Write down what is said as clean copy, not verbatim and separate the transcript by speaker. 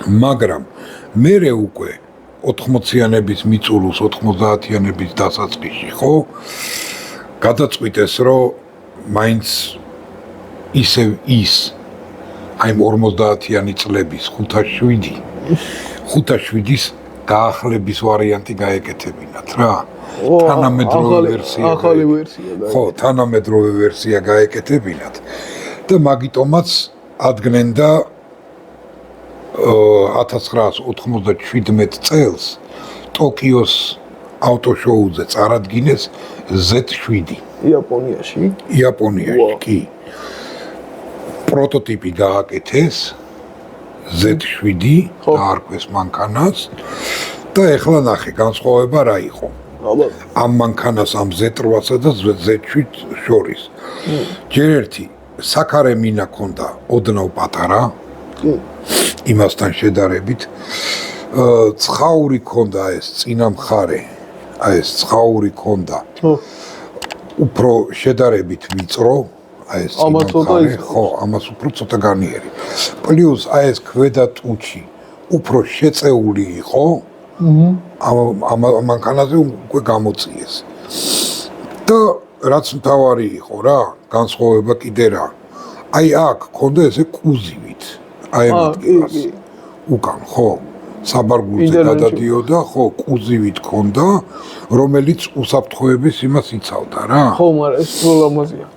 Speaker 1: მაგრამ მერე უკვე 80-იანების მიწურულს 90-იანების დასაწყისში, ხო? გადაწყვიტეს, რომ მაინც ისევ ის აი 50-იანი წლების 5-7-ის გაახლების ვარიანტი გაეკეთებინათ რა. თანამედროვე ვერსია.
Speaker 2: ახალი ვერსია.
Speaker 1: ხო, თანამედროვე ვერსია გაეკეთებინათ და მაგიტომაც ადგენენ და 1997 წელს ტოკიოს ავტოშოუზე წარადგინეს Z7. იაპონიაში, კი. პროტოტიპი გააკეთეს Z7 დაარქვეს მანქანას და ეხლა ნახე განსხვავება რა იყო. ამ მანქანას ამ Z8-სა და Z7 შორის. ჯერ ერთი საქარე მინა ქონდა ოდნავ პატარა. იმასთან შედარებით ცხაური ქონდა ეს წინა მხარე. აი ეს ცხაური ქონდა. უფრო შედარებით ვიწრო. აი ეს წინა მხარე, ხო, ამას უფრო ცოტა განიერი. პლუს აი ეს ქვედა ტუჩი უფრო შეწეული იყო. ამ მანქანაზე უკვე გამოწიეს. და რაც მთავარი იყო რა, განსხვავება კიდე რა. აი აქ ქონდა ესე კუზივით. აი ამ ადგილას. უკან, ხო, საბარგულზე გადადიოდა, ხო, კუზივით ქონდა, რომელიც უსაფრთხოების იმას იცავდა რა.
Speaker 2: ხო, მაგრამ ეს უფრო ლამაზია.